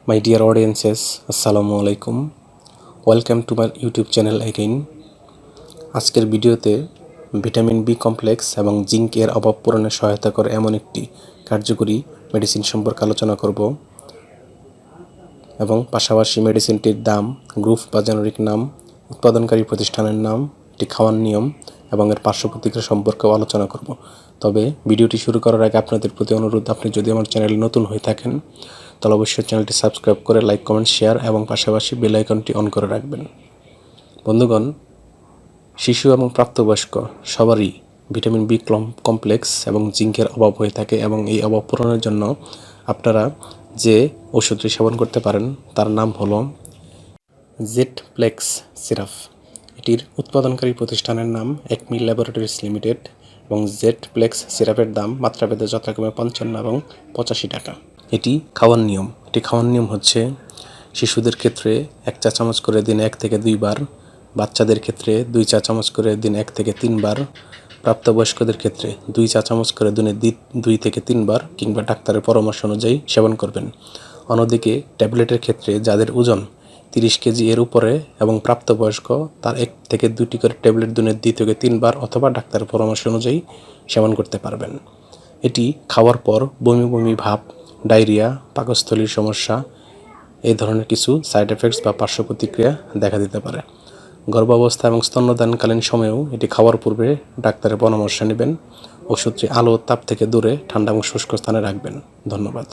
My dear audiences, Assalamu alaikum. Welcome to my YouTube channel again. আজকের ভিডিওতে vitamin B complex এবং zinc এর অভাব পূরণে সহায়তা করে এমন একটি কার্যকরী মেডিসিন সম্পর্কে আলোচনা করব এবং পাশাপাশি মেডিসিনটির দাম, গ্রুপ বা জেনেরিক নাম, উৎপাদনকারী প্রতিষ্ঠানের নাম, এটি খাওয়ার নিয়ম এবং এর পার্শ্ব প্রতিক্রিয়া সম্পর্কেও আলোচনা করব। তবে ভিডিওটি শুরু করার আগে আপনাদের প্রতি অনুরোধ, আপনি যদি আমার চ্যানেলে নতুন হয়ে থাকেন তাহলে অবশ্যই চ্যানেলটি সাবস্ক্রাইব করে লাইক, কমেন্ট, শেয়ার এবং পাশাপাশি বেল আইকনটি অন করে রাখবেন। বন্ধুগণ, শিশু এবং প্রাপ্তবয়স্ক সবারই ভিটামিন বি কমপ্লেক্স এবং জিঙ্কের অভাব হয়ে থাকে এবং এই অভাব পূরণের জন্য আপনারা যে ওষুধটি সেবন করতে পারেন তার নাম হলো জেটপ্লেক্স সিরাপ। এটির উৎপাদনকারী প্রতিষ্ঠানের নাম একমি ল্যাবরেটরিজ লিমিটেড এবং জেটপ্লেক্স সিরাপের দাম মাত্রাভেদে যথাক্রমে 55 এবং 85 টাকা। এটি খাওয়ার নিয়ম হচ্ছে শিশুদের ক্ষেত্রে 1 চা চামচ করে দিনে 1 থেকে 2 বার, বাচ্চাদের ক্ষেত্রে 2 চা চামচ করে দিনে 1 থেকে 3 বার, প্রাপ্তবয়স্কদের ক্ষেত্রে 2 চা চামচ করে দিনে 2 থেকে 3 বার কিংবা ডাক্তারের পরামর্শ অনুযায়ী সেবন করবেন। অন্যদিকে ট্যাবলেটের ক্ষেত্রে যাদের ওজন 30 কেজি এর উপরে এবং প্রাপ্তবয়স্ক তার 1 থেকে 2টি করে ট্যাবলেট দিনে 2 থেকে 3 বার অথবা ডাক্তারের পরামর্শ অনুযায়ী সেবন করতে পারবেন। এটি খাওয়ার পর বমি ভাব, ডায়রিয়া, পাকস্থলীর সমস্যা, এই ধরনের কিছু সাইড এফেক্টস বা পার্শ্ব প্রতিক্রিয়া দেখা দিতে পারে। গর্ভাবস্থা এবং স্তন্যদানকালীন সময়েও এটি খাওয়ার পূর্বে ডাক্তারের পরামর্শ নেবেন। ওষুধটি আলো তাপ থেকে দূরে ঠান্ডা এবং শুষ্ক স্থানে রাখবেন। ধন্যবাদ।